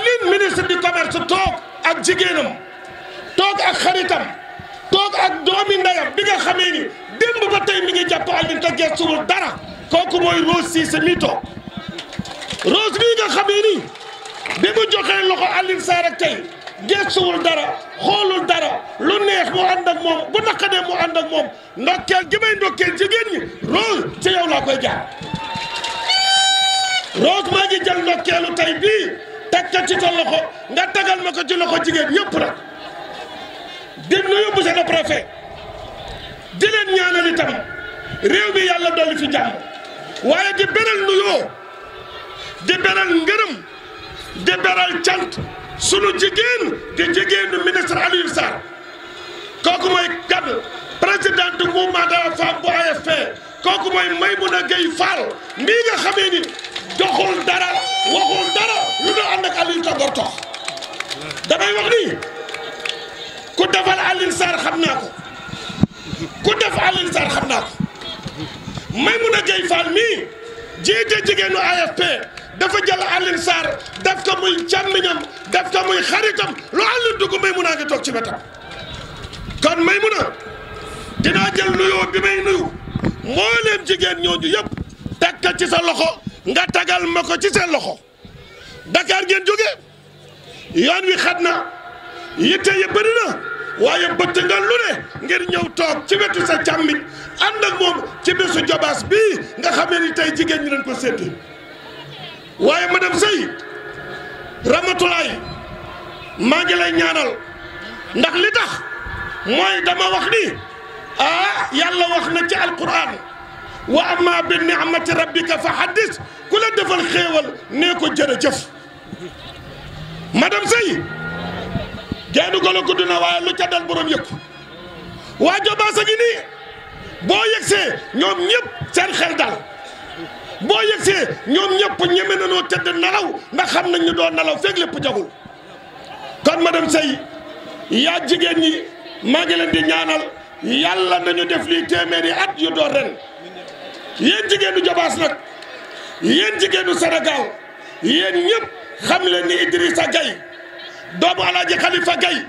Aline ministre du commerce toog ak jigéenam toog ak xaritam toog ak doomi ndeyam bi nga xamee ni démb ba tey mi ngi jàpp Aline te gestuwul dara kooku mooy Rose Cissé mi toog Rose bii nga xamee ni bi mu joxee loxo Aline Sarr ak tey gestuwul dara xoolul dara lu neex mu ànd ak moom bu naqadee mu ànd ak moom ndokkeel gi may ndokkeel jigéen ñi Rose ci yow laa koy jaar Rose maa ngi jël ndokkeelu tey bii teg ko ci sa loxo nga tagal ma ko ci loxo jigéen ñëpp nag di nuyu monsieur le préfet di leen ñaanal itam réew mi yàlla dolli fi jàmm waaye di beral nuyoo di beral ngërëm di beral cant sunu jigéen di jigéenu ministre Aliou Sarr kooku mooy kaddu présidente mouvement de la femme bu AFP kooku mooy Maymouna Gueye Fall mbii nga xamee ni doxul dara waxul dara lu dul ànd ak Aliou Tagor tox damay wax ni ku defal Aliou Sarr xam naa ko ku def Aliou Sarr xam naa ko Maymouna Gueye Fall mii jiite jigéenu AFP dafa jël Aliou Sarr def ko muy càmmiñam def ko muy xaritam lu Aliou dugg Maymouna ngi toog ci wetam kon Maymouna dinaa jël nuyoo bi may nuyu mbooleem jigéen ñooñu yëpp teg ko ci sa loxo nga tagal ma ko ci seen loxo Dakar ngeen jóge yoon wi xat na yitte yi bëri na waaye bëtt nga lu ne ngir ñëw toog ci wetu sa càmmiñ ànd ak moom ci bésu Jobaas bii nga xamee ni tey jigéen ñi dañ ko séddee waaye madame Seye Ramatoulaye maa ngi lay ñaanal ndax li tax mooy dama wax ni yàlla wax na ci alquran wa amma bi ni'mati rabbika fa haddis ku la defal xéewal nee ko jërëjëf madame Seye geenu golo gudd na waaye lu ca dal borom yëkku waa Jobaas a ngi nii boo yegsee ñoom ñëpp seen xel dal boo yegsee ñoom ñëpp ñeme nañoo tëdd nalaw ndax xam nañ ñu doon nalaw fekk lépp jagul kon madame Seye yaa jigéen ñi maa ngi leen di ñaanal yàlla nañu def lii téeméeri at yu door ren yéen jigéenu Jobaas nag yéen jigéenu Sénégal yéen ñëpp xam leen ni Idrissa Gueye doomu Alaaji Khalifa Gueye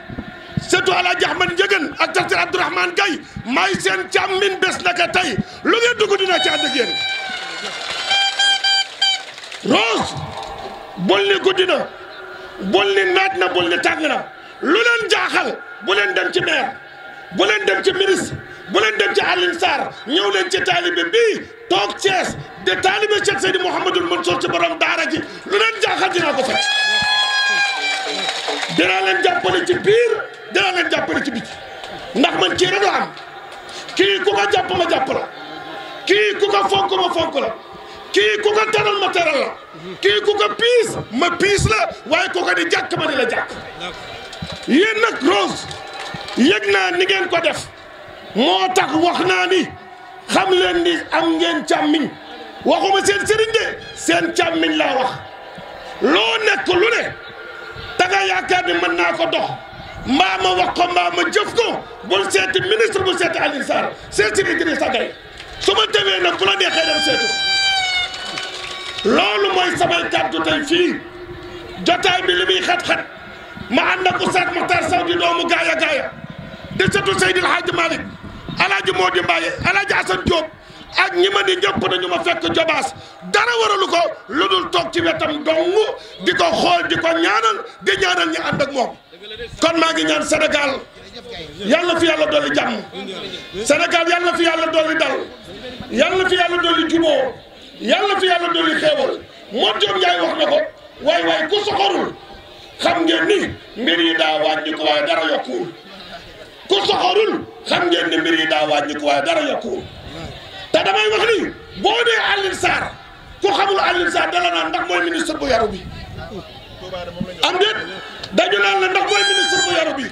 surtout Alaaji Ahmed Ndiéguène ak Tafsir Abdourahmane Gueye maay seen càmmin bés naka tey lu ngeen dugg dinaa ci ànd ak yéen Rose bul ni guddi na bul ni naaj na bul ni tàng na lu leen jaaxal bu leen dem ci maire bu leen dem ci ministre bu leen dem ci Aliou Sarr ñëw leen ci taalibe bii toog Thiès de taalibe Cheikh Seydi Mouhamadoul Mansour ci borom daara ji lu leen jaaxal dinaa ko faj dinaa leen jàppale ci biir dinaa leen jàppale ci biti ndax man kii rek la am kii ku ko jàpp ma jàpp la kii ku ko fonk ma fonk la kii ku ko teral ma teral la kii ku ko piis ma piis la waaye ku ko di jàkk ma di la jàkk yéen nag Rose yëg naa ni ngeen ko def moo tax wax naa ni xam leen ni am ngeen càmmiñ waxuma seen sëriñ de seen càmmiñ laa wax loo nekk lu ne da nga yaakaar ni mën naa ko dox mbaa ma wax ko mbaa ma jëf ko bul seeti ministre bul seeti Aliou Sarr seeti Idrissa Gueye su ma demee nag bu la neexee dem seetu loolu mooy samay kàddu tey fii jotaay bi li muy xat-xat ma ànd ak Oustaz Makhtar Sow di doomu gaaya gaaya di sëtu Seydil Hadji Malick Alaaji Mody Mbaye Alaaji Assane Diop ak ñi ma di ñëpp dañu ma fekk Jobaas dara waralu ko lu dul toog ci wetam dong di ko xool di ko ñaanal di ñaanal ñi ànd ak moom kon maa ngi ñaan Sénégal yàlla fi yàlla dolli jàmm Sénégal yàlla fi yàlla dolli dal yàlla fi yàlla dolli juboo yàlla fi yàlla dolli xéewal moo Diop Ndiaye wax na ko waay waay ku soxorul xam ngeen ni mbir yi daa wàññi ko waaye dara yokkuwul ku soxorul xam ngeen ni mbir yi daa wàññi ko waaye dara yokkuwul te damay wax ni boo dee Aliou Sarr ku xamul Aliou Sarr dala naan ndax mooy ministre bu yaru bi am déet dañu naan la ndax mooy ministre bu yaru bi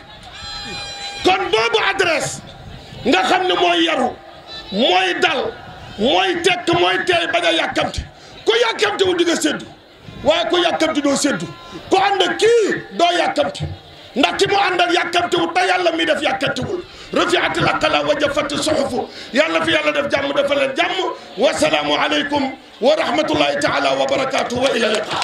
kon boobu adresse nga xam ne mooy yaru mooy dal mooy tekk mooy teey bañ a yàkkamti ku yàkkamti wu di nga séddu waaye ku yàkkamti doo séddu ku ànd ak kii doo yàkkamti ndax ki mu àndal yàkkamti wu te yàlla mi def yàkkamtiwul rafiatil aqla wa jafati suhufu yàlla fi yàlla def jàmm dafa leen jàmm wasalaamu aleykum wa rahmatullahi taala wa barakatuh wa ila liqa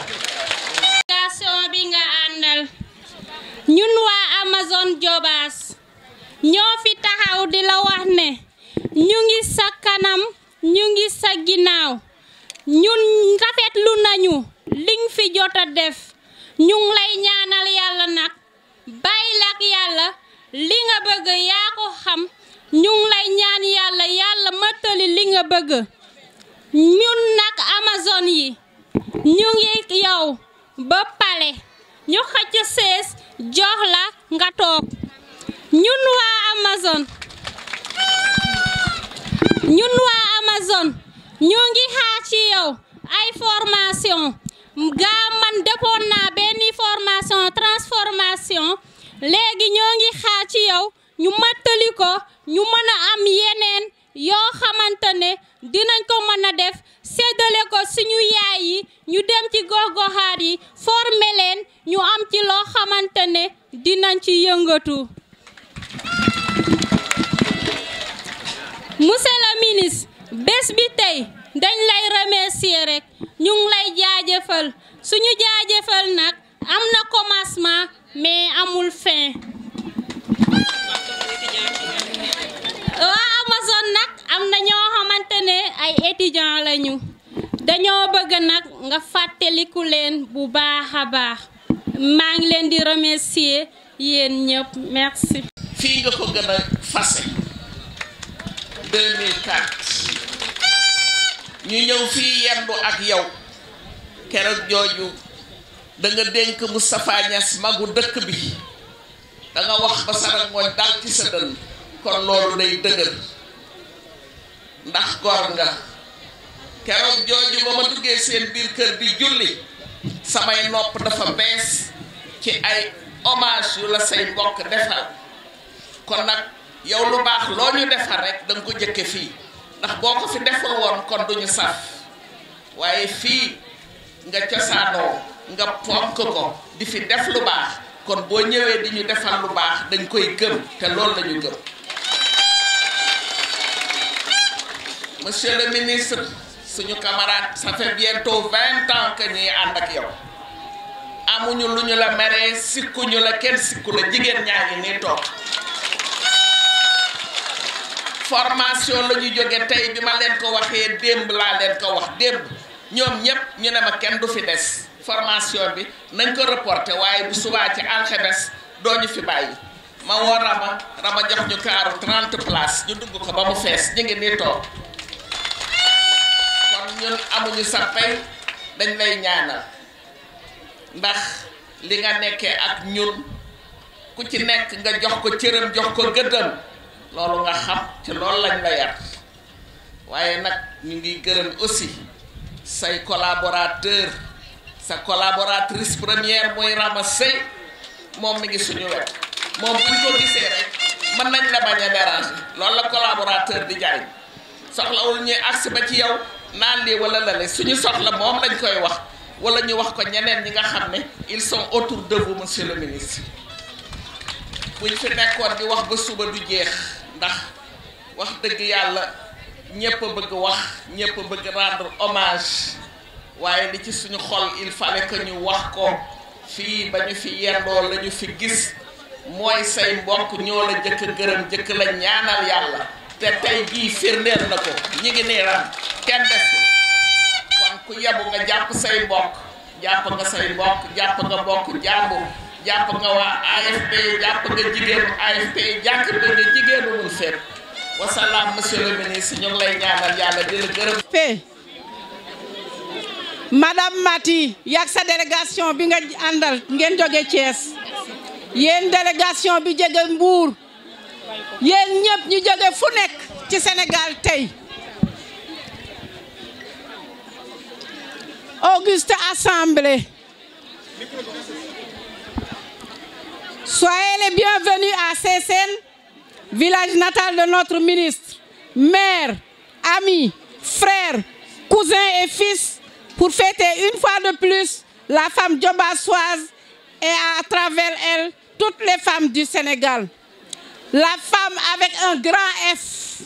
ñu ngi sa ginnaaw ñun rafetlu nañu liñ fi jot a def ñu ngi lay ñaanal yàlla nag bàyyi la ak yàlla li nga bëgg yaa ko xam ñu ngi lay ñaan yàlla yàlla matali li nga bëgg ñun nag Amazone yi ñu ngi yow ba pale ñu xëcc sees jox la nga toog ñun waa Amazone ñu ngi xaar ci yow ay formation gaa man defoon naa benn formation transformation léegi ñoo ngi xaar ci yow ñu mattali ko ñu mën a am yeneen yoo xamante ne dinañ ko mën a def séddale ko suñu yaay yi ñu dem ci gox-goxaat yi former leen ñu am ci loo xamante ne dinañ ci yëngatu. Monsieur le ministre bés bi tey dañ lay remercier rek ñu ngi lay jaajëfal suñu jaajëfal nag am na commencement mais amul fin. waa Amazone nag am na ñoo xamante ne ay étudiants lañu dañoo bëgg nag nga fàttaliku leen bu baax a baax maa ngi leen di remercier yéen ñëpp merci. fii nga ko gën a fase 2004 ñu ñëw fii yendu ak yow keroog jooju da nga dénk Moustapha Niass magu dëkk bi da nga wax ba sarak mooy dal ci sa dënn kon loolu day dëgër ndax góor nga keroog jooju ba ma duggee seen biir kër di julli samay nopp dafa bees ci ay hommage yu la say mbokk defal kon nag yow lu baax loo ñu defal rek da nga ko jëkke fii ndax boo ko fi deful woon kon duñu saf waaye fii nga cosaanoo nga ponk ko di fi def lu baax kon boo ñëwee di ñu defal lu baax dañ koy gëm te loolu lañu gëm. Monsieur le ministre suñu camarade ça fait bientôt 20 ans que ñuy ànd ak yow amuñu lu ñu la meree sikkuñu la kenn sikku la jigéen ñaa ngi nii toog formation la ñu jóge tey bi ma leen ko waxee démb laa leen ko wax démb ñoom ñépp ñu ne ma kenn du fi des formation bi nañ ko reporté waaye bu subaa ci alxames doo ñu fi bàyyi ma woo Rama jox ñu kaaru 30 places ñu dugg ko ba mu fees ñu ngi nii toog kon ñun amuñu sa pay dañ lay ñaanal ndax li nga nekkee ak ñun ku ci nekk nga jox ko cëram jox ko gëddam loolu nga xam ci loolu lañ la yar waaye nag ñu ngi gërëm aussi say collaborateur sa collaboratrice première mooy Rama Sey moom mi ngi suñu wet moom buñ ko gisee rek mën nañ la bañ a déranger loolu la collaborateur di jariñ soxlawul ñuy agsi ba ci yow naan lii wala lale suñu soxla moom lañ koy wax wala ñu wax ko ñeneen ñi nga xam ne ils sont autour de vous monsieur le ministre buñ fi nekkoon di wax ba suba du jeex ndax wax dëgg yàlla ñépp a bëgg wax ñépp a bëgg rendre hommage waaye li ci suñu xol il fallait que ñu wax ko fii ba ñu fi yendoo la ñu fi gis mooy say mbokk ñoo la jëkk gërëm jëkk la ñaanal yàlla te tey jii firndeel na ko ñi ngi nee ram kenn desul kon ku yebu nga jàpp say mbokk jàpp nga say mbokk jàpp nga mbokk jàmbur jàpp nga waa AFP jàpp nga jigéenu AFP jàpp nga jigéenu mun fépp wasalaam monsieur le ministre ñu ngi lay ñaanal yàlla di la gërëm. Madame Mati yak sa délégation bi nga àndal ngeen jóge Thiès yéen délégation bi jóge Mbour yéen ñëpp ñu jóge fu nekk ci Sénégal tey Auguste Assemblée. Soyez les bienvenus à Sessène, village natal de notre ministre, mère, amis, frères, cousins et fils, pour fêter une fois de plus la femme diobasoise et à travers elle toutes les femmes du Sénégal. La femme avec un grand F,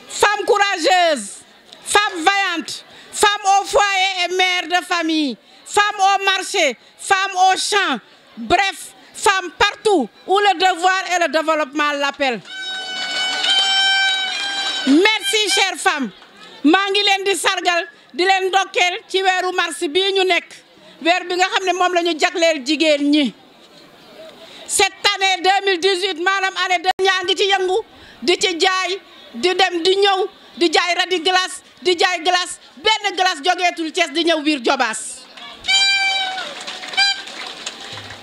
femme courageuse, femme vaillante, femme au foyer et mère de famille, femme au marché, femme au champ, bref, femme partout où le devoir et le développement l'appellent. Merci chères femmes, maa ngi leen di sargal di leen ndokkeel ci weeru mars bii ñu nekk weer bi nga xam ne moom la ñu jagleel jigéen ñi. cette année 2018 maanaam année de ñaa ngi ci yëngu di ci jaay di dem di ñëw di jaay radi glace di jaay glace benn glace jógeetul Thiès di ñëw biir Jobaas.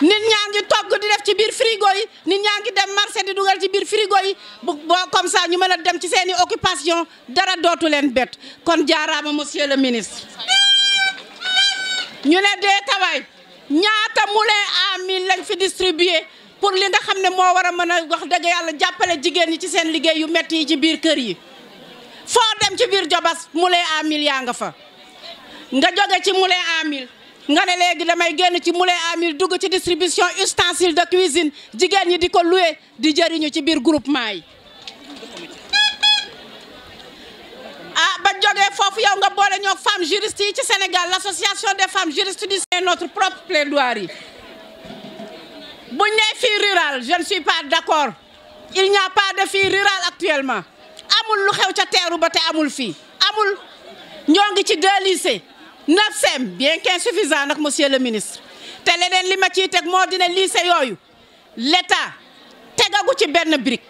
nit ñaa ngi togg di def ci biir frigo yi nit ñaa ngi dem marché di dugal ci biir frigo yi boo comme ça ñu mën a dem ci seeni occupation dara dootu leen bett kon jaaraama monsieur le ministre. ñu ne dee tawaay ñaata moulin à mil lañ fi distribué pour li nga xam ne moo war a mën a wax dëgg yàlla jàppale jigéen ñi ci seen liggéey yu métti yi ci biir kër yi. foo dem ci biir Jobaas moulin à mil yaa nga fa nga jóge ci moulin à mil nga ne léegi damay génn ci moulin à mil dugg ci distribution ustensile de cuisine jigéen ñi di ko loué di jëriñu ci biir groupement yi. ba jógee foofu yow nga boole ñoo femmes juristes yi ci Sénégal l'association des femmes juristes du Sénégal notre propre plaidoirie. buñ nee fille rurale je ne suis pas d'accord il n'y a pas de fille rurale actuellement amul lu xew ca teeru ba te amul fii amul ñoo ngi ci 2 lycées 9 CEM bien qu'insuffisant nag monsieur le ministre te leneen li ma ciy teg moo dina lycée yooyu l'État tegagu ci benn brique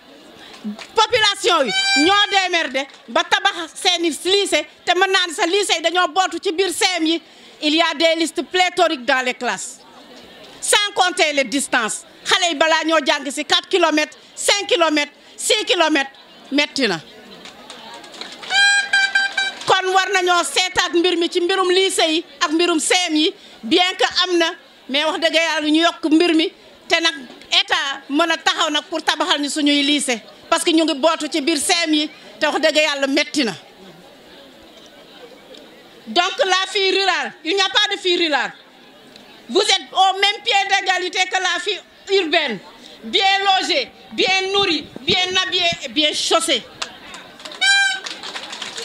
population yi ñoo démerdé ba tabax seeni lycée te mën naa ne sa lycée yi dañoo bootu ci biir CEM yi il y a des listes pléthoriques dans les classes sans compter les distances xale yi balaa ñoo jàng si 4 kilomètres 5 kilomètres 6 kilomètres metti na kon war nañoo seetaat mbir mi ci mbirum lycée yi ak mbirum CEM yi bien que am na mais wax dëgg yàlla ñu yokk mbir mi te nag état mën a taxaw nag pour tabaxal ñu suñuy lycée parce que ñu ngi bootu ci biir CEM yi te wax dëgg yàlla metti na. donc la fille rurale il n'y a pas de fille rurale vous êtes au même pied d'égalité que la fille urbaine bien logée bien nourrie bien habillée et bien chaussée.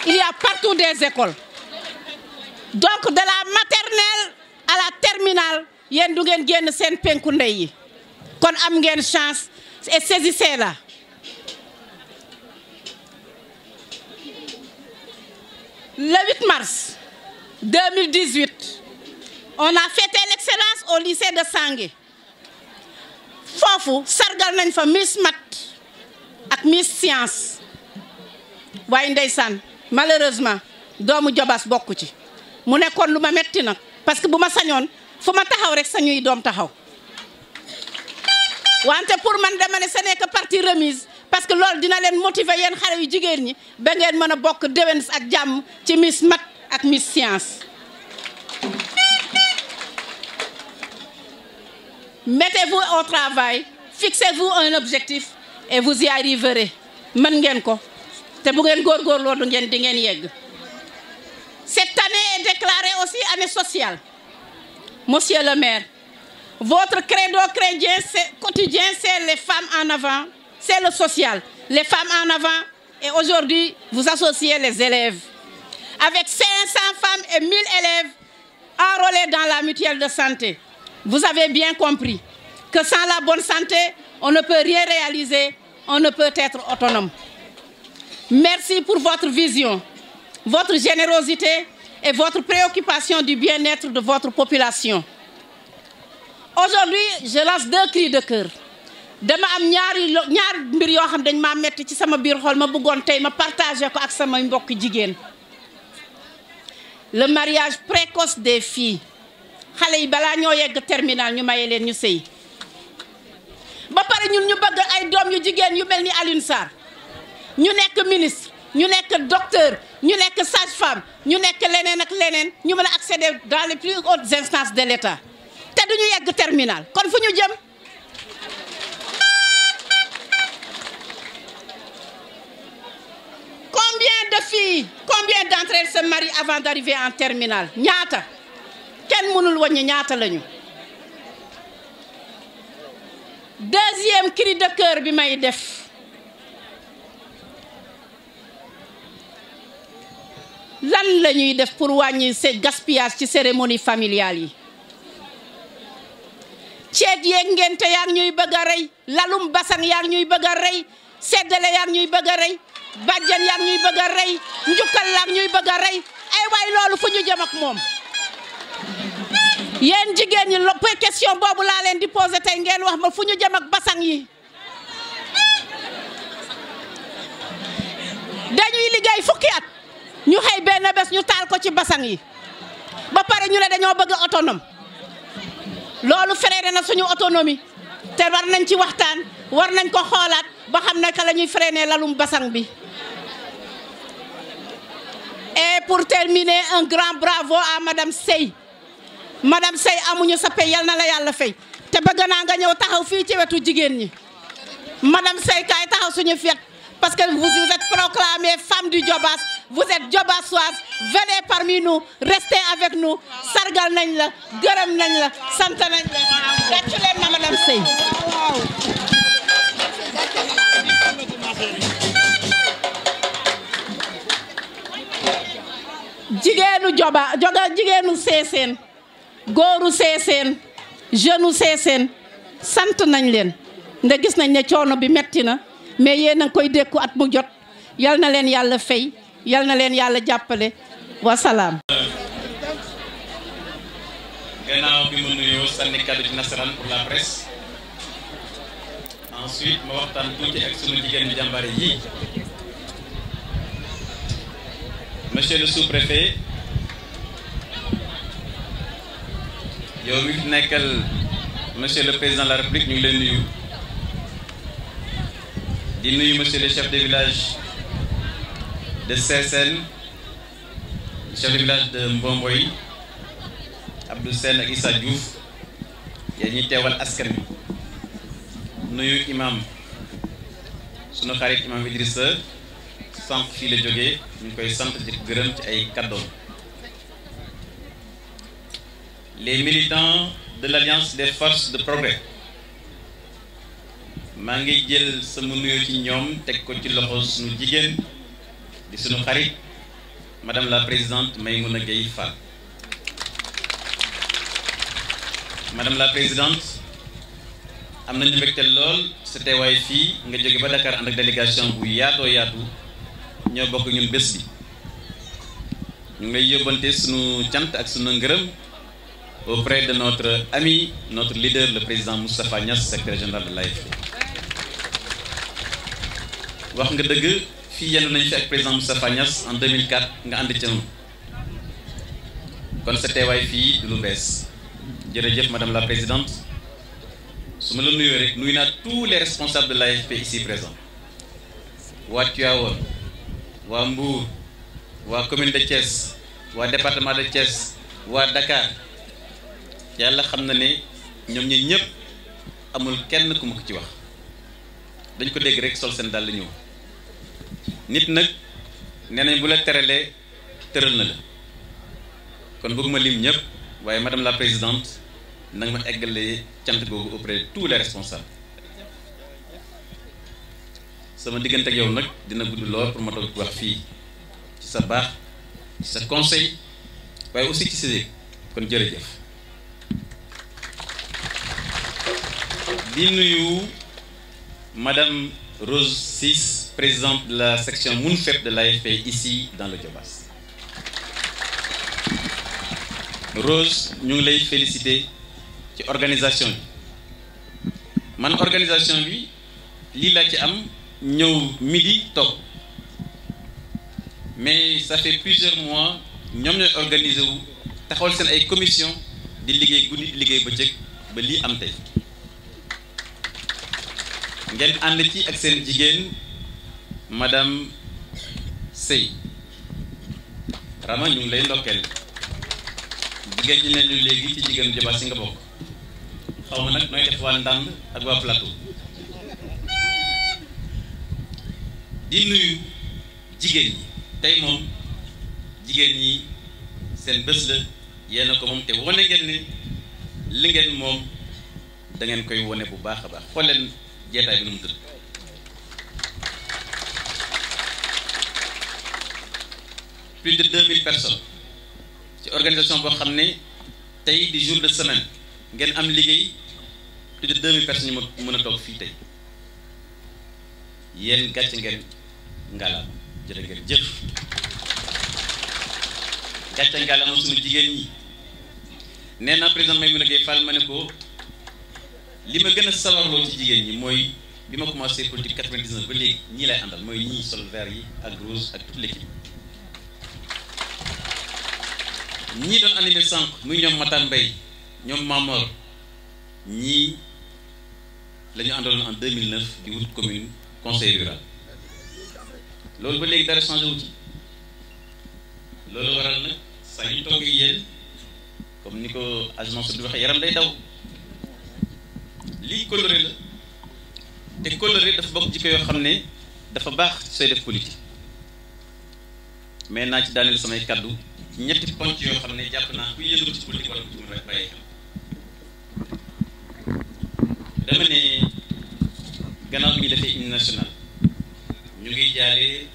Il y a partout des écoles donc de la maternelle à la terminale yéen du ngeen génn seen penku ndey yi kon am ngeen chance et saisissez-la. Le 8 mars 2018 on a fêté l'excellence au lycée de Sangué foofu sargal nañ fa Miss Mat ak Miss Science waaye ndeysaan malheureusement doomu Jobaas bokku ci mu nekkoon lu ma metti nag parce que bu ma sañoon fu ma taxaw rek sañuy doom taxaw wante pour man dama ne ce n'est que partie remise parce que loolu dina leen motiver yéen xale yu jigéen ñi ba ngeen mën a bokk déwén ak jàmm ci Miss Mat ak Miss Science. Mettez-vous au travail fixez-vous un objectif et vous y arriverez mën ngeen ko. te bu ngeen góorgóorloo du ngeen di ngeen yegg. Cette année est déclarée aussi année sociale. Monsieur le maire, votre credo quotidien, c'est les femmes en avant, c'est le social. Les femmes en avant et aujourd'hui, vous associez les élèves. Avec 500 femmes et 1000 élèves enrôlés dans la mutuelle de santé. Vous avez bien compris que sans la bonne santé, on ne peut rien réaliser, on ne peut être autonome. Merci pour votre vision, votre générosité et votre préoccupation du bien-être de votre population. Aujourd'hui, je lance 2 cris de cœur. dama am ñaar mbir yoo xam dañ maa metti ci sama biir xol ma bëggoon tey ma partager ko ak sama mbokk jigéen. Le mariage précoce des filles xale yi balaa ñoo yegg terminal ñu maye leen ñu sëy ba pare ñun ñu bëgg ay doom yu jigéen yu mel ni Alioune Sarr ñu nekk ministre ñu nekk docteur ñu nekk sage-femme ñu nekk leneen ak leneen ñu mën a accéder dans les plus hautes instances de l'État te duñu yegg terminal kon fu ñu jëm. Combien d'entre elles se marient avant d'arriver en terminale ñaata kenn mënul wàññi ñaata lañu. Deuxième cri de cœur bi may def lan la ñuy def pour wàññi ce gaspillage ci cérémonie familiale yi. ceet yeeg ngénte yaa ngi ñuy bëgg a rey lalum basang yaa ngi ñuy bëgg a rey seddale yaa ngi ñuy bëgg a rey bàjjen yaa ñuy bëgg a rey njukkal la ñuy bëgg a rey ay waay loolu fu ñu jëm ak moom yéen jigéen ñi question boobu laa leen di posé tey ngeen wax ma fu ñu jëm ak basang yi dañuy liggéey fukki at ñu xëy benn bés ñu taal ko ci basang yi ba pare ñu ne dañoo bëgg autonome loolu freiné na suñu autonomie te war nañ ci waxtaan war nañ ko xoolaat ba xam ne que la ñuy freiné lalum basang bi. Et pour terminer, un grand bravo à Madame Sey. Madame Sey amuñu sa pay yal na la yàlla fay te bëgg naa nga ñëw taxaw fii ci wetu jigéen ñi Madame Sey kaay taxaw suñu fiet parce que vous êtes proclamée femme du Diobass, vous êtes Diobassoise, venez parmi nous, restez avec nous, sargal nañ la gërëm nañ la sant nañ la gàccu leen ma Madame Sey. jigéenu jigéenu Seeseen góoru Seeseen jeune Seeseen sant nañ leen nda gis nañ ne coono bi metti na mais yéen a ngi koy dékku at mu jot yal na leen yàlla fay yal na leen yàlla jàppale wasalaam. gannaaw bi ma nuyoo sànni kàddu ci nasaraan pour la presse ensuite ma waxtaan tuuti ak sunu jigéenu jàmbare yi. Monsieur le sous-préfet yow mi fi nekkal monsieur le président de la République ñu ngi leen nuyu di nuyu monsieur le chef de village de Seeseen chef de village de Mbomboy Abdou Sène ak Issa Diouf yéen ñi teewal askan bi nuyu imam sunu xarit imam Idrissa sànq fii la jógee ñu koy sant di gërëm ci ay kàddoom. Les militants de l'Alliance des forces de progrès maa ngi jël sama nuyoo ci ñoom teg ko ci loxo sunu jigéen di sunu xarit madame la présidente Maymouna Gueye Fall. Madame la présidente am nañu mbégte lool sa teewaay fii nga jóge ba Dakar ànd ak délégation bu yaatoo yaatu ñoo bokk ñun bés bi ñu ngi lay yóbbante sunu cant ak sunu ngërëm auprès de notre ami notre leader le président Moustapha Niasse secrétaire général de l'AFP. wax nga dëgg fii yendu nañu fi ak président Moustapha Niasse en 2004 nga ànd ca kon sa teewaay fii du lu bees jërëjëf madame la présidente su ma la nuyoo rek nuyu naa tous les responsables de l'AFP ici présents waa Tivaouane waa Mbour waa commune de Thiès waa département de Thiès waa Dakar yàlla xam na ne ñoom ñi ñëpp amul kenn ku ma ko ci wax dañ ko dégg rek sol seen dàll ñëw nit nag nee nañ bu la teralee tëral na la kon bëgguma lim ñëpp waaye madame la présidente nanga ma eggalee cant googu auprès de tous les responsables sama diggante ak yow nag dina gudd lool pour ma toog wax fii ci sa baax ci sa conseil waaye aussi ci sa yëg kon jërëjëf di nuyu madame Rose Ciss présidente de la section Mounfep de l'AFP ici dans le Diobass. Rose ñu ngi lay féliciter ci organisation bi man organisation bi lii laa ci am ñëw midi toog mais ça fait plusieurs mois ñoom ñooy organiser wu taxawal seen ay commission di liggéey guddi di liggéey bëccëg ba lii am tey ngeen ànd ci ak seen jigéen madame Sey Rama ñu ngi lay ndokkeel jigéen ñi ne ñu léegi ci jigéenu Diobass si nga bokk xaw ma nag nooy def waa Ndande ak waa Plateau di nuyu jigéen ñi tey moom jigéen ñi seen bés la yéen a ko moom te wane ngeen ne li ngeen moom da ngeen koy wone bu baax a baax xool leen jeetaay bi nu mu tëdd plus de 2000 personnes ci organisation boo xam ne tey di jour de semaine ngeen am liggéey plus de 2000 personnes ñu mën a toog fii tey yéen gàcc ngeen ngalaam jërë ngeen jëf gàcce ngalaama suñu jigéen ñi nee naa président Maïmouna Gueye Fall ma ne ko li ma gën a sawarloo ci jigéen ñi mooy bi ma commencé politique 99 ba léegi ñii lay àndal mooy ñii sol vert yi ak rouge ak toute l'équipe ñii doon animé sànq muy ñoom Matar Mbaye ñoom Mamor ñii la ñu àndaloon en 2009 di wut commune conseil rural loolu ba léegi dara changé wu ci loolu waral nag saa ñu toog ak yéen comme ni ko agence di waxee yaram day daw lii coloré la te coloré dafa bokk jikko yoo xam ne dafa baax sooy def politique mais naa ci daaneel samay kaddu ñetti ponc yoo xam ne jàpp naa ku yëngatu ci politique wala ku ci mën a bàyyi xel dama ne gannaaw bi ñu defee hymne national ñu ngi jaale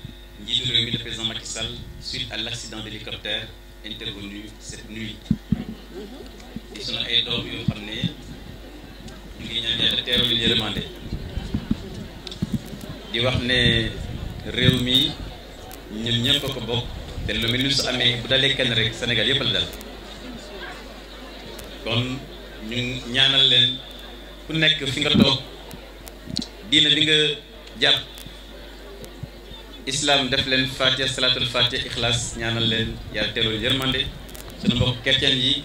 njiitu réew mi le président Macky Sall suite à l'accident d'hélicoptère intervenu cette nuit di sunu ay doom yoo xam ne ñu ngi ñaan yàlla teeru li ñu demandé di wax ne réew mi ñun ñëpp a ko bokk te lu mel ni su amee bu dalee kenn rek Sénégal yëpp la dal kon ñu ñaanal leen ku nekk fi nga toog diina bi nga jàpp islam def leen fatiha salatul fatiha ixlaas ñaanal leen yàlla teelul yërmande sunu mbokk chrétien yi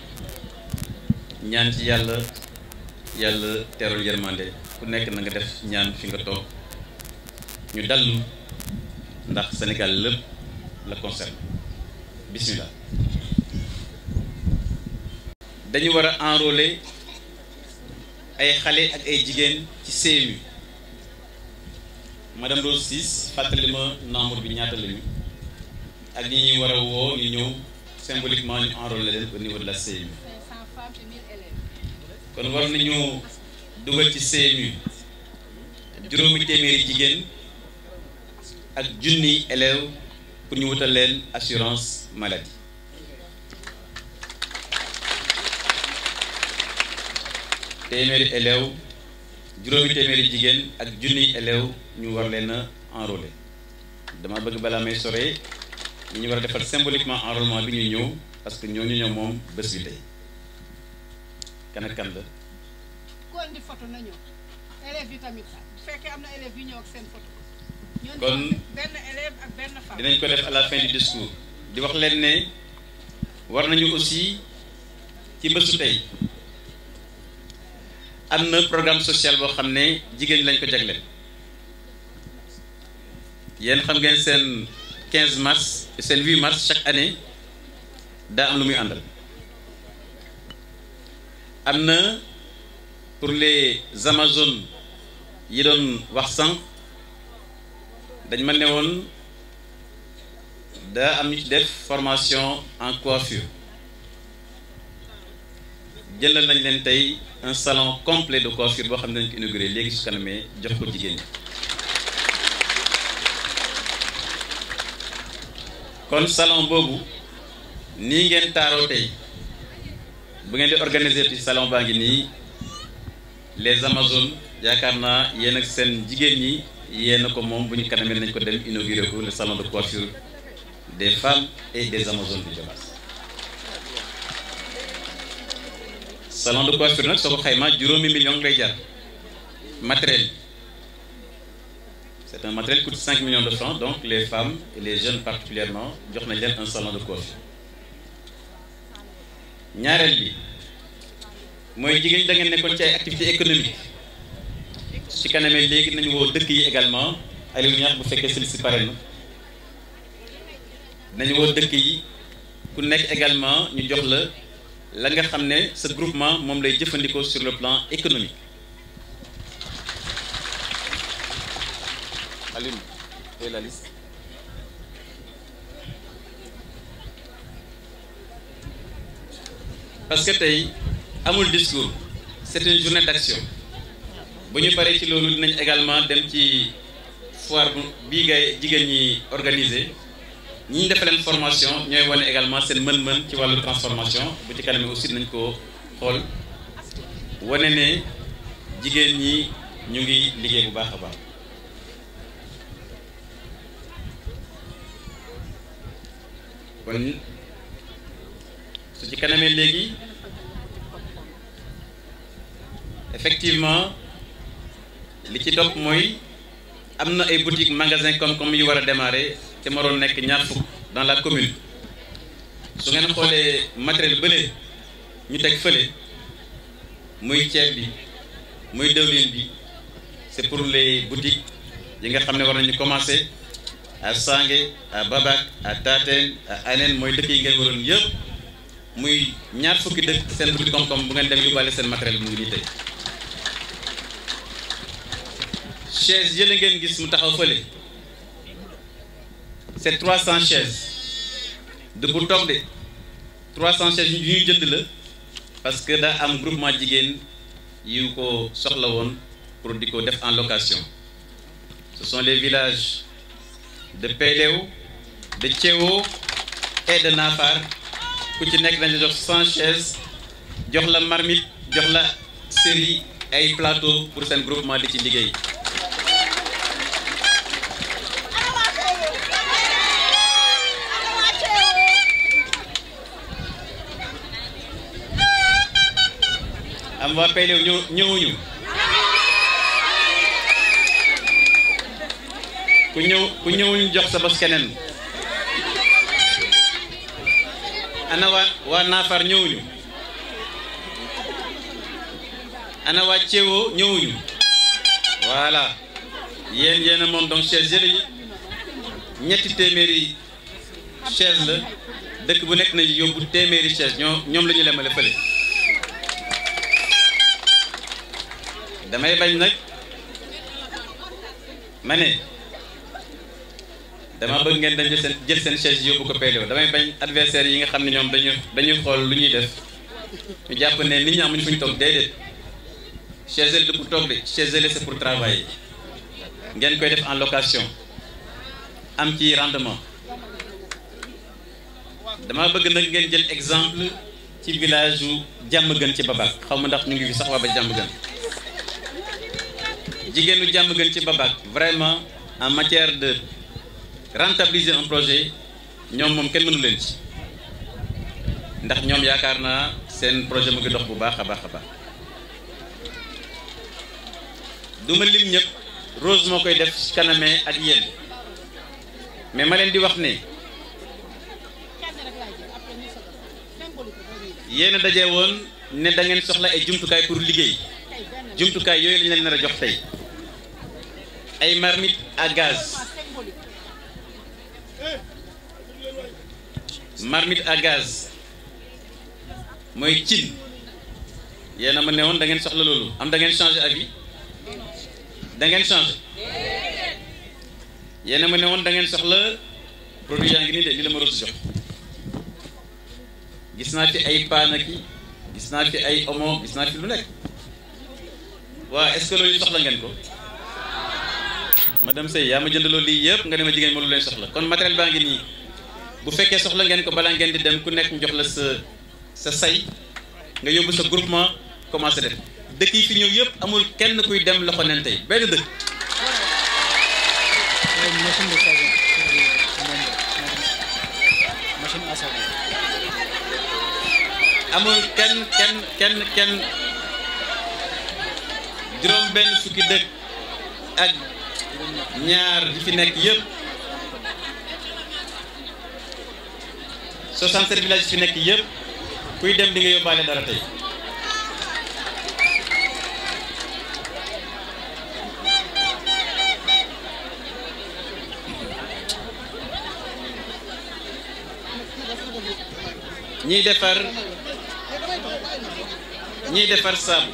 ñaan ci yàlla teelul yërmande ku nekk na nga def ñaan fi nga toog ñu dallu ndax Sénégal lépp la concerne bismillah dañu war a enrôler ay xale ak ay jigéen ci CMU madame Rose Ciss fàttali ma nombre bi ñaata lañu ak ñi ñuy war a woo ñu ñëw symboliquement ñu enrôler leen au niveau de la CMU kon war nañu dugal ci CMU juróomi téeméeri jigéen ak junniy élèves pour ñu wutal leen assurance maladie téeméeri élèves juróomi téeméeri jigéen ak junniy élèves ñu war leen a enrôler dama bëgg balaa may sore ñi ñu war a defal symboliquement enrôlement bi ñuy ñëw parce que ñooñu ñëw moom bés bi tey kan ak kan la. ku andi photo na ñëw élèves yi tamit bu fekkee am na élèves yu ñëw ak seen photo. kon benn élève ak benn femme. dinañ ko def à la fin du discours di wax leen ne war nañu aussi ci bésu tey am na programme social boo xam ne jigéen ñi lañ ko jagleel yéen xam ngeen seen 15 mars seen 8 mars chaque année daa am lu muy àndal am na pour les Amazones yi doon wax sànq dañ ma ne woon daa am ñu ci def formation en coiffure jëlal nañ leen tey un salon complet de coiffure boo xam ne dañ ko inauguré léegi su kanamee jox ko jigéen ñi kon salon boobu nii ngeen taaroo tey bu ngeen di organiser ci salon baa ngi nii les Amazones yaakaar naa yéen ak seen jigéen ñi yéen a ko moom bu ñu kanamee nañ ko dem inauguré ko le salon de coiffure des femmes et des Amazones du Diobass salon de coiffure nag soo ko xaymaa juróomi million lay jar matériel c'est un matériel qui coûte 5 millions de francs donc les femmes et les jeunes particulièrement jox nañ leen un salon de coiffure ñaareel bi mooy jigéen ñi da ngeen nekkoon ci ay activités économiques ci kanamee léegi nañu woo dëkk yi également Aliou ñaax bu fekkee seli si pare na nañu woo dëkk yi ku nekk également ñu jox la nga xam ne sa groupement moom lay jëfandikoo sur le plan économique Aliou et la liste parce que tey amul discours c'est une journée d'action bu ñu paree ci loolu dinañ également dem ci foire bii ngay jigéen ñi organiser ñi ñu defal leen formation ñooy wane également seen mën-mën ci wàllu transformation bu ci kanam aussi dinañ ko xool wane ne jigéen ñi ñu ngi liggéey bu baax a baax kon su ci kanamee léegi effectivement li ci topp mooy am na ay boutique magasin comme yu war a démarrer te ma doon nekk ñaar fukk dans la commune su ngeen xoolee matériel bële ñu teg fële muy ceeb bi muy dëwlin bi c'est pour les boutiques yi nga xam ne war nañu commencer à Sange à Babak à Taten à Anen mooy dëkk yi ngeen waroon yëpp muy ñaar fukki dëkk seen boutique koom-koom bu ngeen dem yóbbaale seen matériel mu ngi nii tey chaise yële ngeen gis mu taxaw fële c'est 300 chaises de bu toog de 300 chaises yu ñuy jënd la parce que daa am groupement jigéen yu ko soxla woon pour di ko def en location ce sont les villages de Péléo de Thiéwo et de Nafar ku ci nekk dañu jox 100 chaises jox la marmite jox la série ay plateau pour seen groupement di ci liggéey am waa Péléo ñëwuñu ku ñëwuñu jox sa bos keneen ana waa Nafar ñëwuñu ana waa Thiéwo ñëwuñu voilà yéen a moom donc chaise yële yi ñetti téeméeri chaise la dëkk bu nekk na yóbbu téeméeri chaise ñoom la ñu lemale fële damay bañ nag ma ne dama bëgg ngeen dañ jël seen chaise yóbbu ko Péléo damay bañ adversaire yi nga xam ne ñoom dañuy xool lu ñuy def ñu jàpp ne nit ñi amuñu fu ñu toog déedéet chaise la pour toog de chaise la c'est pour travailler ngeen koy def en location am ci rendement dama bëgg nag ngeen jël exemple ci village u Diamaguène ci Babak xaw ma ndax ñu ngi fi sax waa ba Diamaguène jigéenu Diamaguène ci Babak vraiment en matière de rentabiliser un projet ñoom moom kenn mënu leen ci ndax ñoom yaakaar naa seen projet mu ngi dox bu baax a baax a baax duma lim ñëpp Rose moo koy def kaname ak yéen mais ma leen di wax ne yéen a daje woon ne da ngeen soxla ay jumtukaay pour liggéey jumtukaay yooyu lañ leen nar a jox tey ay marmite à gaz marmite à gaz mooy cin yéen a ma ne woon da ngeen soxla loolu am da ngeen changer avis da ngeen changer yéen a ma ne woon da ngeen soxla produit yaa ngi nii de li la ma Rose jox gis naa fi ay paana ki gis naa fi ay omo gis naa fi lu nekk waa est-ce que loolu soxla ngeen ko madame Seye yaa ma jëndaloo lii yëpp nga ne ma jigéen ma lu leen soxla kon matériel baa ngi nii bu fekkee soxla ngeen ko balaa ngeen di dem ku nekk jox la sa say nga yóbbu sa groupement commencé def dëkk yi fi ñëw yëpp amul kenn kuy dem loxo neen tey benn dëkk amul kenn juróom benn fukki dëkk ak ñaar yi fi nekk yëpp 67 villages yi fi nekk yëpp kuy dem di nga yóbbaale dara tey ñiy defar saabu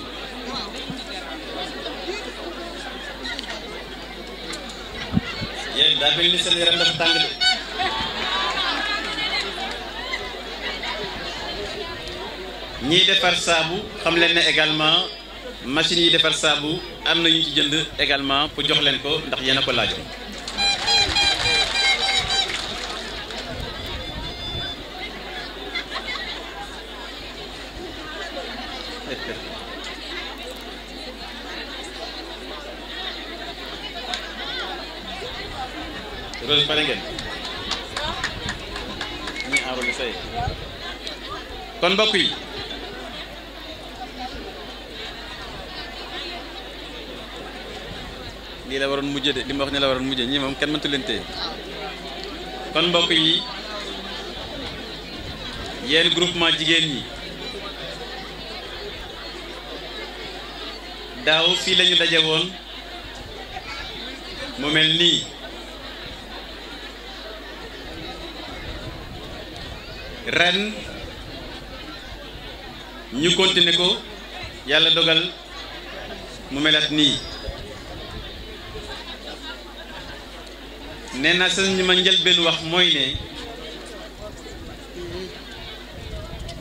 yéen daa mel ni seen yaram dafa tàng de ñiy defar saabu xam leen ne également machines yi defar saabu am na ñu ci jënd également pour jox leen ko ndax yéen a ko laajoon Rose pare ngeen ñi kon mbokk yi lii la waroon mujj de li ma wax ne la waroon mujj ñii moom kenn mëntu leen téye kon mbokk yi yéen groupement jigéen ñi daaw fii lañu daje woon mu mel nii ren ñu continuer ko yàlla dogal mu melat nii nee na sañ ma njëlbeen wax mooy ne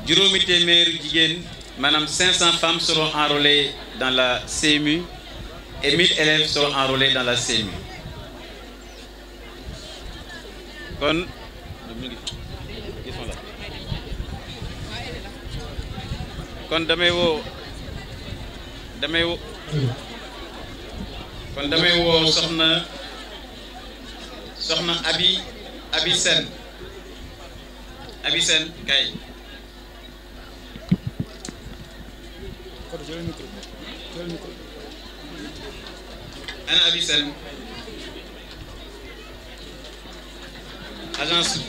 juróomi téeméeru jigéen maanaam 500 femmes seront enrôlées dans la CMU et 1000 élèves seront enrôlés dans la CMU kon kon damay woo soxna Abi Sène kay ana Abi Sène agence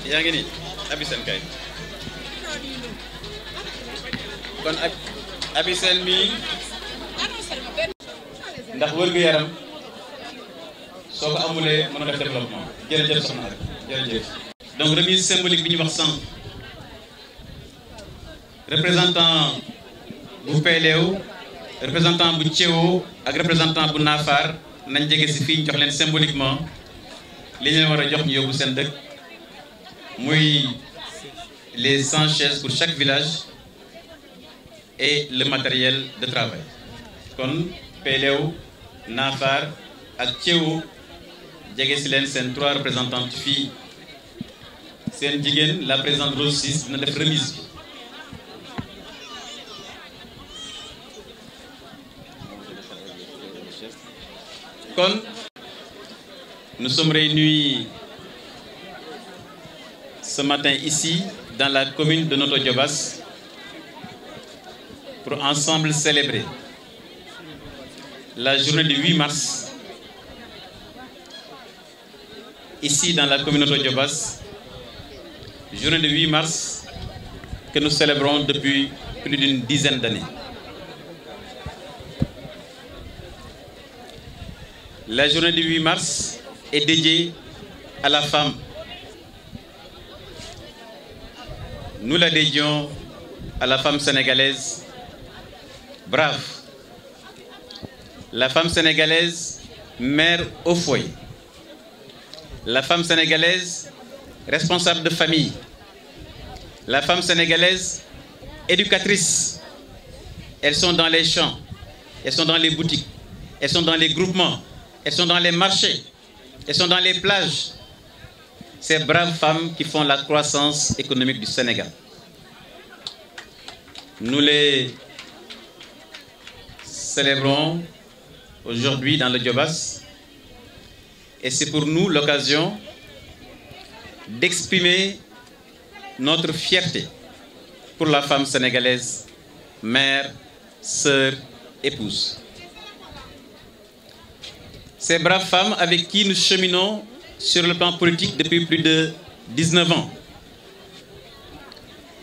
yaa ngi nii Abi Sène kay kon ak Abi Sène mii ndax wér-gu-yaram soo ko amulee mën a def développement jërëjëf soxna ak jërëjëf donc remise symbolique bi ñu wax sànq représentant bu PLO représentant bu Thiéwo ak représentant bu Nafar nañ jege si fii ñu jox leen symboliquement li ñu leen war a jox ñu yóbbu seen dëkk muy les 100 chaises pour chaque village et le matériel de travail kon PLO Nafar ak Thiéwo jege si leen seen 3 représentantes fii seen jigéen la présidente Rose Ciss dina def remise bi kon nous sommes réunis ce matin ici dans la commune de Notto Diobass pour ensemble célébrer la journée du 8 mars ici dans la commune de Notto Diobass, journée du 8 mars que nous célébrons depuis plus d'une dizaine d'années. La journée du 8 mars est dédiée à la femme. Nous la dédions à la femme sénégalaise brave, la femme sénégalaise mère au foyer, la femme sénégalaise responsable de famille, la femme sénégalaise éducatrice. Elles sont dans les champs, elles sont dans les boutiques, elles sont dans les groupements, elles sont dans les marchés, elles sont dans les plages. Ces braves femmes qui font la croissance économique du Sénégal. Nous les célébrons aujourd'hui dans le Diobass et c'est pour nous l'occasion d'exprimer notre fierté pour la femme sénégalaise, mère, sœur, épouse. Ces braves femmes avec qui nous cheminons sur le plan politique depuis plus de 19 ans.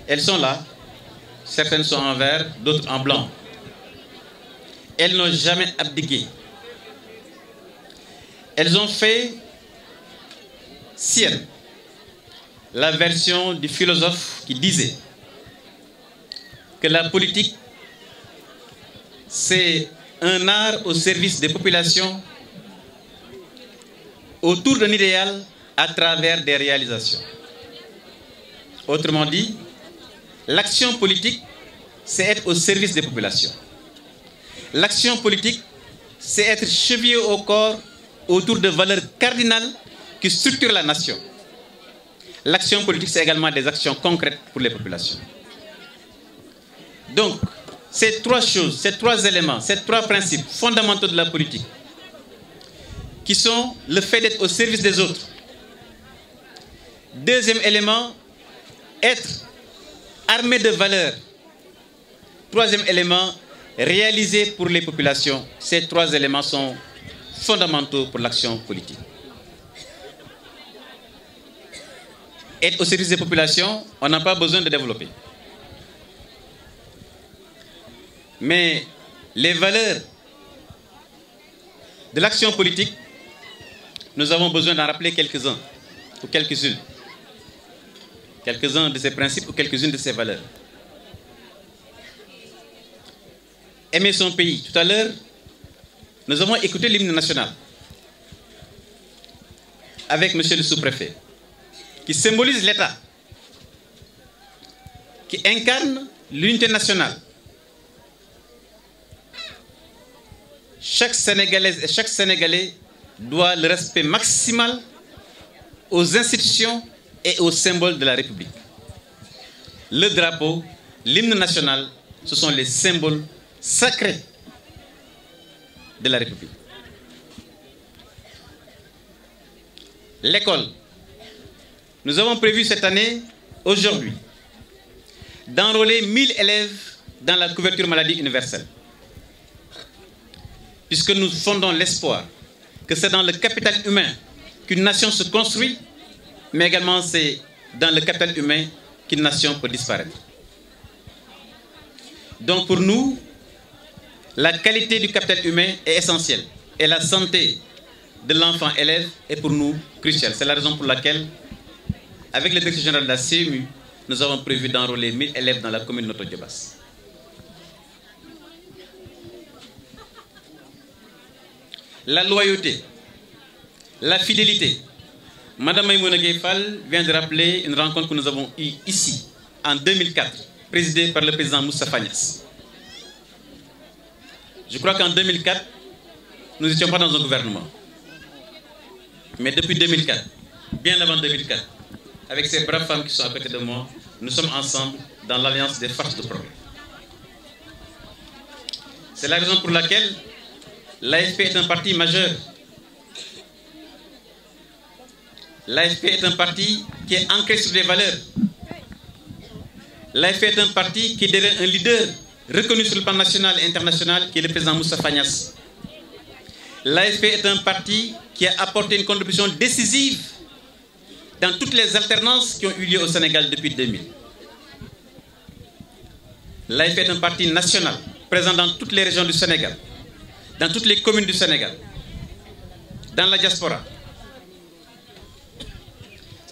Elles sont là, certaines sont en vert, d'autres en blanc. Elles n'ont jamais abdiqué. Elles ont fait sienne la version du philosophe qui disait que la politique, c'est un art au service des populations autour d'un idéal à travers des réalisations. Autrement dit, l'action politique, c'est être au service des populations. L'action politique, c'est être chevillé au corps autour de valeurs cardinales qui structurent la nation. L'action politique, c'est également des actions concrètes pour les populations. Donc, ces trois choses, ces trois éléments, ces trois principes fondamentaux de la politique, qui sont le fait d'être au service des autres. Deuxième élément, être armé de valeurs. Troisième élément, réaliser pour les populations. Ces trois éléments sont fondamentaux pour l'action politique. Être au service des populations, on n'a pas besoin de développer. Mais les valeurs de l'action politique, nous avons besoin d'en rappeler quelques-uns ou quelques-unes. Quelques-uns de ces principes ou quelques-unes de ces valeurs. Aimer son pays. Tout à l'heure, nous avons écouté l'hymne national avec monsieur le sous-préfet, qui symbolise l'État, qui incarne l'unité nationale. Chaque Sénégalaise et chaque Sénégalais doit le respect maximal aux institutions et aux symboles de la République. Le drapeau, l'hymne national, ce sont les symboles sacrés de la République. L'école. Nous avons prévu cette année, aujourd'hui, d'enrôler 1000 élèves dans la couverture maladie universelle. Puisque nous fondons l'espoir que c'est dans le capital humain qu'une nation se construit, mais également c'est dans le capital humain qu'une nation peut disparaître. Donc pour nous, la qualité du capital humain est essentielle et la santé de l'enfant élève est pour nous cruciale. C'est la raison pour laquelle, avec le directeur général de la CMU, nous avons prévu d'enrôler 1000 élèves dans la commune de Notto Diobass. La loyauté, la fidélité. Madame Maïmouna Gueye Fall vient de rappeler une rencontre que nous avons eue ici, en 2004, présidée par le président Moustapha Niasse. Je crois qu'en 2004, nous n'étions pas dans un gouvernement. Mais depuis 2004, bien avant 2004, avec ces braves femmes qui sont à côté de moi, nous sommes ensemble dans l'Alliance des forces de progrès. C'est la raison pour laquelle l'AFP est un parti majeur. L'AFP est un parti qui est ancré sur des valeurs. L'AFP est un parti qui est derrière un leader reconnu sur le plan national et international, qui est le président Moustapha Niasse. L'AFP est un parti qui a apporté une contribution décisive dans toutes les alternances qui ont eu lieu au Sénégal depuis 2000. L'AFP est un parti national, présent dans toutes les régions du Sénégal, dans toutes les communes du Sénégal, dans la diaspora.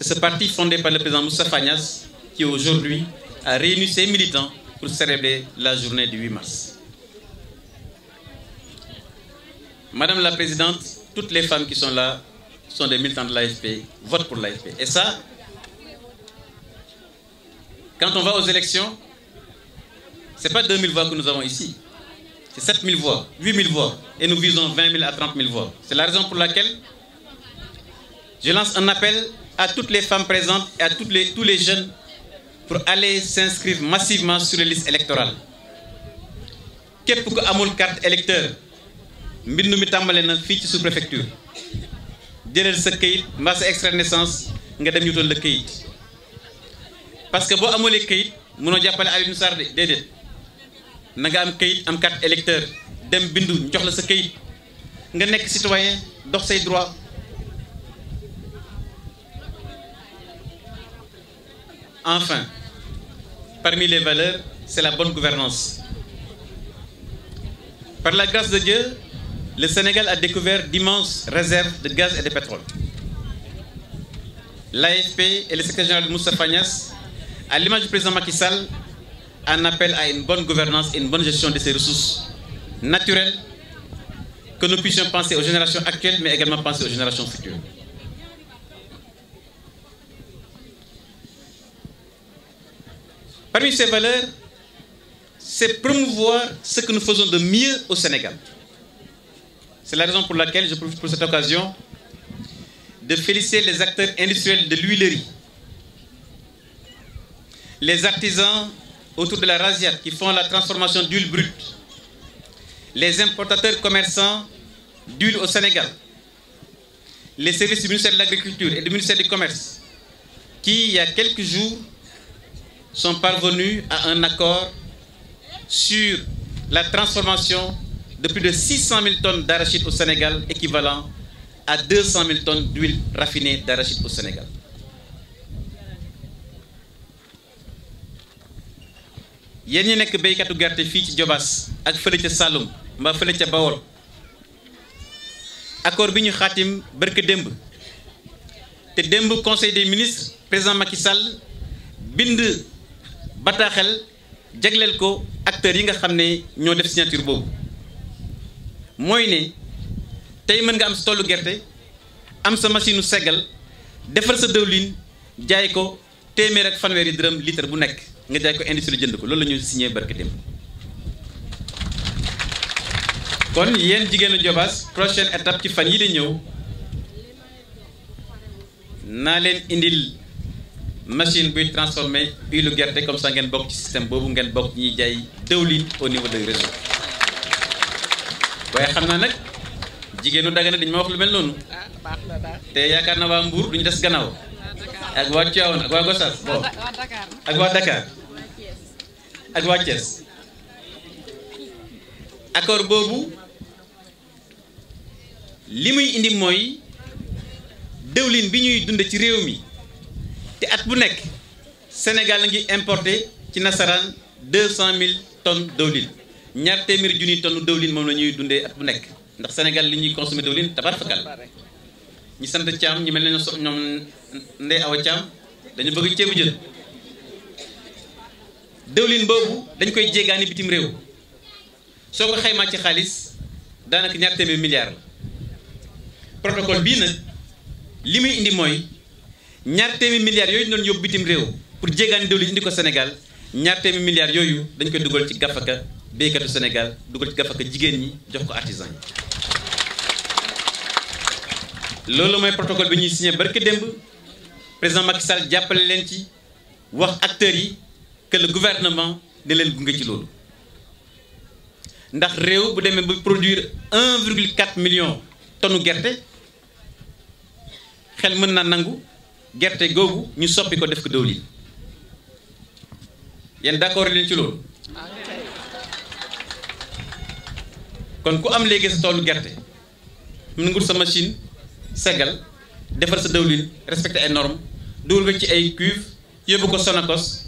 C'est ce parti fondé par le président Moustapha Niasse qui aujourd'hui a réuni ses militants pour célébrer la journée du 8 mars. Madame la Présidente, toutes les femmes qui sont là sont des militants de l'AFP, votent pour l'AFP. Et ça, quand on va aux élections, ce n'est pas 2000 voix que nous avons ici. C'est 7000 voix, 8000 voix. Et nous visons 20 000 à 30 000 voix. C'est la raison pour laquelle je lance un appel à toutes les femmes présentes et à tous les jeunes pour aller s'inscrire massivement sur les listes électorales. Képp ku amul carte électeur mbindu mi tàmbale na fii ci sous-préfecture jëlal sa këyit mbaa sa extrait de naissance nga dem yutal la këyit parce que boo amulee këyit mënoo jàppale Alioune Sarr de déedéet na nga am këyit am carte électeur dem bindu ñu jox la sa këyit nga nekk citoyen dox say droit. Enfin, parmi les valeurs, c'est la bonne gouvernance. Par la grâce de Dieu, le Sénégal a découvert d'immenses réserves de gaz et de pétrole. L'AFP et le secrétaire général Moustapha Niasse, à l'image du président Macky Sall, en appellent à une bonne gouvernance et une bonne gestion de ces ressources naturelles, que nous puissions penser aux générations actuelles, mais également penser aux générations futures. Parmi ces valeurs, c'est promouvoir ce que nous faisons de mieux au Sénégal. C'est la raison pour laquelle je profite pour cette occasion de féliciter les acteurs industriels de l'huilerie, les artisans autour de la Rasiat qui font la transformation d'huile brute, les importateurs commerçants d'huile au Sénégal, les services du ministère de l'Agriculture et du ministère du Commerce qui, il y a quelques jours, sont parvenus à un accord sur la transformation de plus de 600 000 tonnes d'arachide au Sénégal, équivalent à 200 000 tonnes d'huile raffinée d'arachide au Sénégal. yéen ñi nekk béykatu gerte fii ci Diobass ak fële ca Saloum mbaa fële ca Bawol accord bi ñu xaatim barke démb te démb conseil des ministres président Macky Sall bind bataaxel jagleel ko acteurs yi nga xam ne ñoo def signature boobu mooy ne tey mën nga am sa tollu gerte am sa machine u seggal defar sa dëwlin jaay ko téeméer ak fanweeri dërëm litre bu nekk nga jaay ko industrie jënd ko loolu la ñu signé barke démb kon yéen jigéenu Diobass prochaine étape ci fan yi di ñëw naa leen indil machine buy transformer huile gerte comme ça ngeen bokk ci système boobu ngeen bokk ñuy jaay dëwlin au niveau de réseau waaye xam naa nag jigéenu Dagana dañ ma wax lu mel noonu te yaakaar na waa Mbour duñu des gannaaw ak waa Tivaouane ak waa Gossas bon ak waa Dakar ak waa Thiès accord boobu li muy indi mooy dëwlin bi ñuy dunde ci réew mi te at bu nekk Sénégal ngi importé ci nasaraan 200 000 tonnes dëwlin ñaar téeméeri junni tonnes dëwlin moom la ñuy dundee at bu nekk ndax Sénégal li ñuy consommé dëwlin tabar fakal ñi sant Thiam ñi mel ne ñoom Ndeye Awa Thiam dañu bëgg ceebu jën dëwlin boobu dañ koy jéegaani bitim réew soo ko xaymaa ci xaalis daanaka ñaar téeméeri milliards la protocole bii nag li muy indi mooy ñaar téeméeri milliards yooyu doon yóbbu bitim réew pour jéegaani dëwlin indi ko Sénégal ñaar téeméeri milliards yooyu dañ koy dugal ci gafaka béykatu Sénégal dugal ci gafaka jigéen ñi jox ko artisan yi loolu mooy protocole bi ñuy signé barke démb président Macky Sall jàppale leen ci wax acteurs yi que le gouvernement da leen gunge ci loolu ndax réew bu demee ba produire 1,4 million tonnes gerte xel mën naa nangu gerte googu ñu soppi ko def ko dëwlin yéen d'accord leen ci loolu kon ku am léegi sa toolu gerte mën nga sa machine seggal defar sa dëwlin respecté ay normes dugal ko ci ay cuve yóbbu ko Sonacos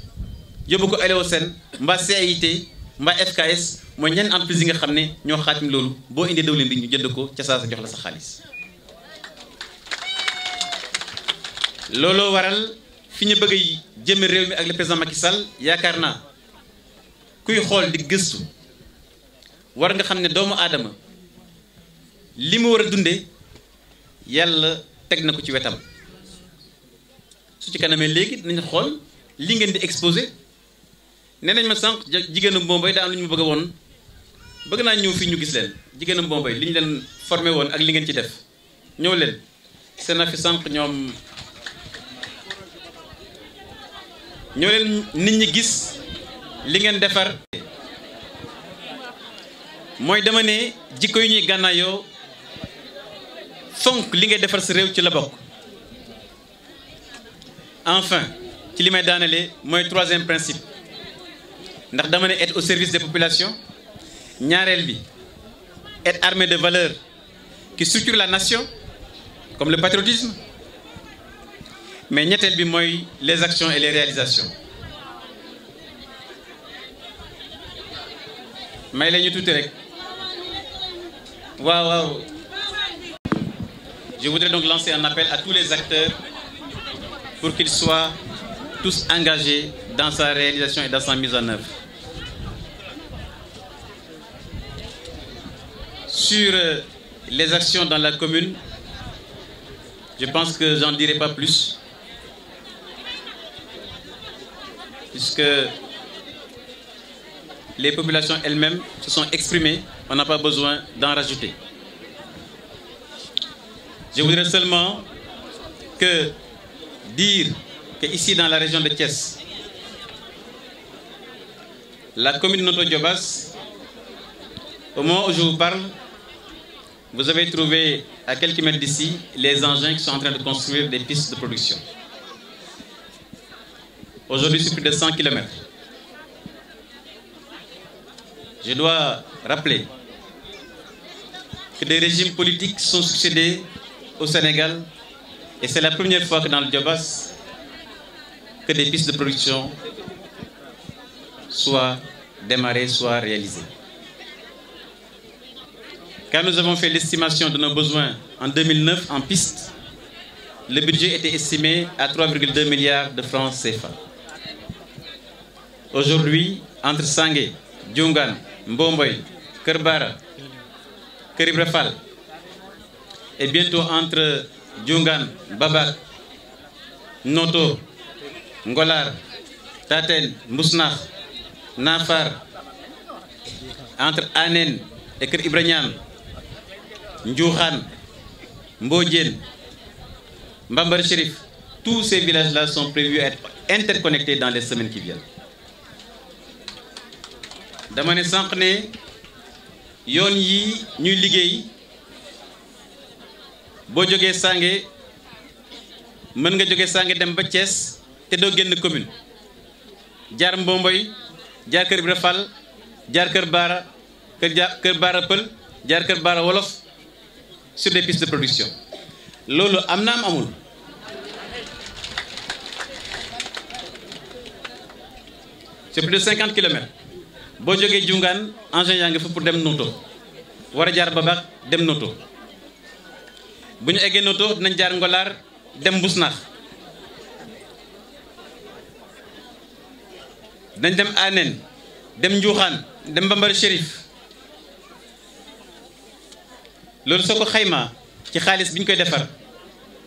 yóbbu ko Elosen mbaa CIT mbaa FKS mooy ñenn entreprise yi nga xam ne ñoo xaatim loolu boo indee dëwlin bi ñu jënd ko ca saa sa jox la sa xaalis looloo waral fi ñu bëgg a jëme réew mi ak le président Macky Sall yaakaar naa kuy xool di gëstu war nga xam ne doomu aadama li mu war a dunde yàlla teg na ko ci wetam su ci kanamee léegi dinañ xool li ngeen di exposé nee nañ ma sànq jigéenu Mbombay daa am lu ñu ma bëgg a woon bëgg naa ñëw fii ñu gis leen jigéenu Mbombay li ñu leen formé woon ak li ngeen ci def ñëw leen seen na fi sànq ñoom ñëw leen nit ñi gis li ngeen defar mooy dama ne jikko yu ñuy gànnaayoo fonk li ngay defar sa réew ci la bokk enfin ci li may daanale mooy troisième principe ndax dama ne être au service des populations ñaareel bi être armé de valeurs qui structurent la nation comme le patriotisme mais ñetteel bi mooy les actions et les réalisations may la ñu tuuti rek waaw waaw je voudrais donc lancer un appel à tous les acteurs pour qu'ils soient tous engagés dans sa réalisation et dans sa mise en œuvre. Sur les actions dans la commune, je pense que j'en dirai pas plus, puisque les populations elles-mêmes se sont exprimées, on n'a pas besoin d'en rajouter. Je voudrais seulement dire qu'ici dans la région de Thiès, la commune de Notto Diobass, au moment où je vous parle, vous avez trouvé à quelques mètres d'ici les engins qui sont en train de construire des pistes de production. aujourd'hui sur plus de 100 km. Je dois rappeler que des régimes politiques sont succédés au Sénégal et c'est la première fois que dans le Diobass que des pistes de production soient démarrées, soient réalisées. Quand nous avons fait l'estimation de nos besoins en 2009 en pistes, le budget était estimé à 3,2 milliards de francs CFA. Aujourd'hui, entre Sangué, Dioungane, Mbomboy, Kerbara, Keribrafal et bientôt entre Dioungane, Babak, Noto, Ngolar, Taten, Mousnakh, Nafar, entre Anen et Keribranian, Ndjoukhan, Mbodjen, Mbambar Chérif, tous ces villages-là sont prévus à être interconnectés dans les semaines qui viennent. dama ne sànq ne yoon yi ñuy liggéey boo jógee Sangué mën nga jógee Sangué dem ba Thiès te doo génn commune jaar Mbomboy jaar Kër Ibra Fall jaar Kër Baara Kër Baara Pël jaar Kër Baara Wolof sur des pistes de production loolu am na am amul c'est plus de 50 kilomètres boo jógee Dioungane engin yaa ngi fa pour dem Noto war a jaar Babak dem Noto bu ñu eggee Noto dinañ jaar Ngolaar dem Mbousnakh dinañ dem Anen dem Ndjoukhan dem Mbambar Chérif loolu soo ko xaymaa ci xaalis bi ñu koy defar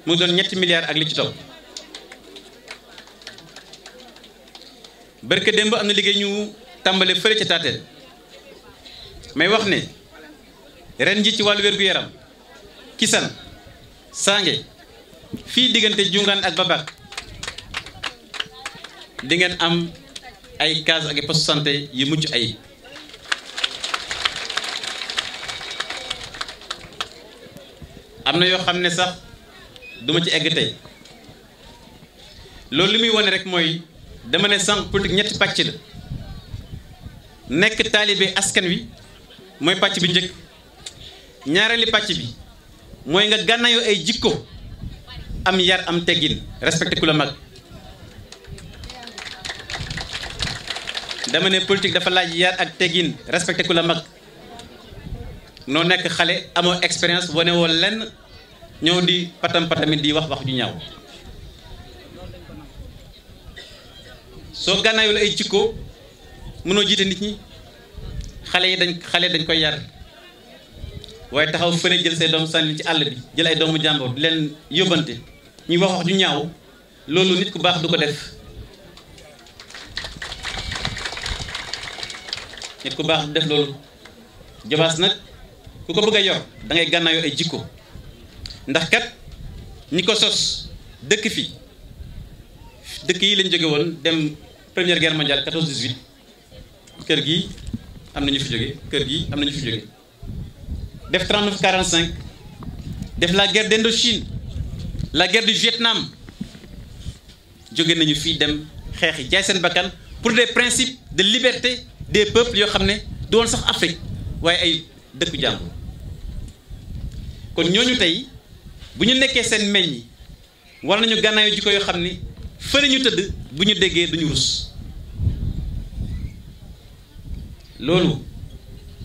mu doon 7 milliards ak li ci topp barke démb am na liggéey ñu tàmbale fële ca Tatel may wax ne ren ji ci wàllu wér-gu-yaram Kisan Sangué fii diggante Dioungane ak Babak di ngeen am ay case ak poste santé yu mucc ayib am na yoo xam ne sax duma ci egg tey loolu li muy wane rek mooy dama ne sànq politique ñetti pàcc la nekk taalibe askan wi mooy pàcc bi njëkk ñaareeli pàcc bi mooy nga gànnaayoo ay jikko am yar am teggin respecté ku la mag dama ne politique dafa laaj yar ak teggin respecté ku la mag noo nekk xale amoo expérience wane woo lenn ñëw di patam patamit di wax ju ñaaw soo gànnaayoo la ay jikko mënoo jiite nit ñi xale dañ koy yar waaye taxaw fële jël say doom sànni ci àll bi jël ay doomu jàmbur di leen yóbbante ñuy wax ju ñaaw loolu nit ku baax du ko def nit ku baax du def loolu Diobass nag ku ko bëgg a yor da ngay gànnaayoo ay jikko ndax kat ñi ko sos dëkk fi dëkk yi lañ jóge woon dem première guerre mondiale 14-18 kër gi am na ñu fi jóge kër gi am na ñu fi jóge def 39-45 def la guerre d'Indochine la guerre du Vietnam jóge nañu fii dem xeexi jaay seen bakkan pour des principes de liberté des peuples yoo xam ne du woon sax Afrique waaye ay dëkku jàmbur kon ñooñu tey bu ñu nekkee seen meññ war nañu gànnaayu jikko yoo xam ni fële ñu tëdd bu ñu déggee duñu rus loolu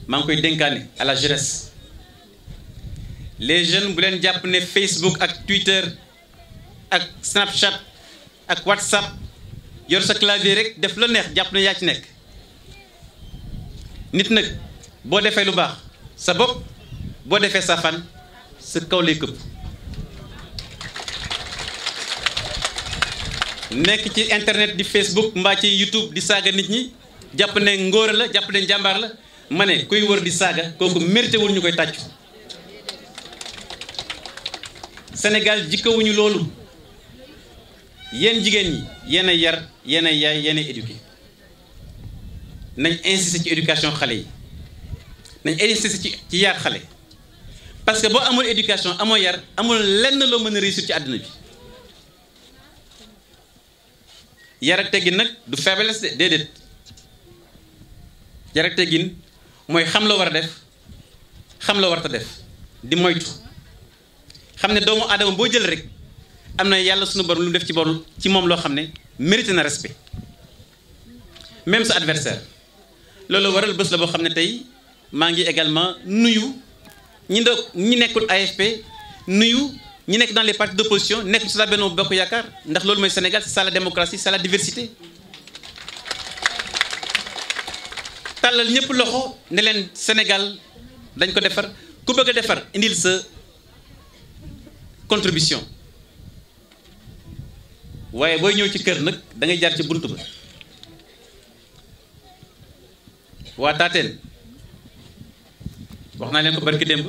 maa ngi koy dénkaane à la jeunesse les jeunes bu leen jàpp ne Facebook ak Twitter ak Snapchat ak WhatsApp yor sa clavier rek def la neex jàpp ne yaa ci nekk nit nag boo defee lu baax sa bopp boo defee sa fan sa kaw lay këpp nekk ci internet di Facebook mbaa ci YouTube di saaga nit ñi jàpp ne ngóora la jàpp ne njàmbaar la ma ne kuy wër di saaga kooku mérité wul ñu koy tàccu Sénégal jikkawuñu loolu yéen jigéen ñi yéen a yar yéen a yaay yéen a éduqué nañ insister ci éducation xale yi nañ insister ci yar xale parce que boo amul éducation amoo yar amul lenn loo mën a réussir ci àdduna bi yar ak teggin nag du faiblesse de déedéet yar ak teggin mooy xam la war a def xam la warta def di moytu xam ne doomu aadama boo jël rek am na yàlla sunu borom lu mu def ci moom loo xam ne mérité na respect même sa adversaire loolu waral bés la boo xam ne tey maa ngi également nuyu ñi nekkul AFP nuyu ñi nekk dans les partis d'opposition nekk ci la Benno Bokk Yaakaar ndax loolu mooy Sénégal c'est ça la démocratie c'est la diversité tàllal ñëpp loxo ne leen Sénégal dañ ko defar ku bëgg a defar indil sa contribution waaye booy ñëw ci kër nag da ngay jaar ci buntu ba waa Taateen wax naa leen ko barki démb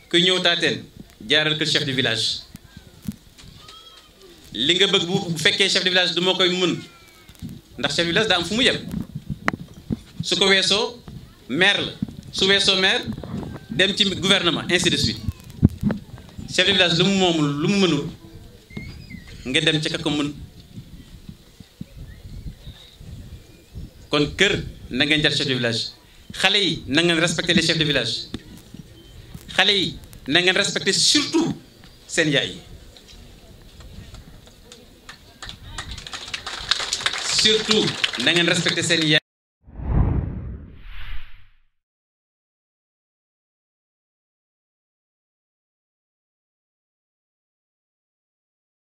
kuy ñëw Taateen jaaral kër chef de village li nga bëgg bu fekkee chef de village du moo koy mën ndax chef de village daa am fu mu yem su ko weesoo maire la su weesoo maire dem ci gouvernement ainsi de suite chef de village lu mu moomul lu mu mënul nga dem ca ka ko mën kon kër na ngeen jar chef de village xale yi na ngeen respecter les chefs de village xale yi na ngeen respecter surtout seen yaay yi surtout na ngeen respecter seen yaay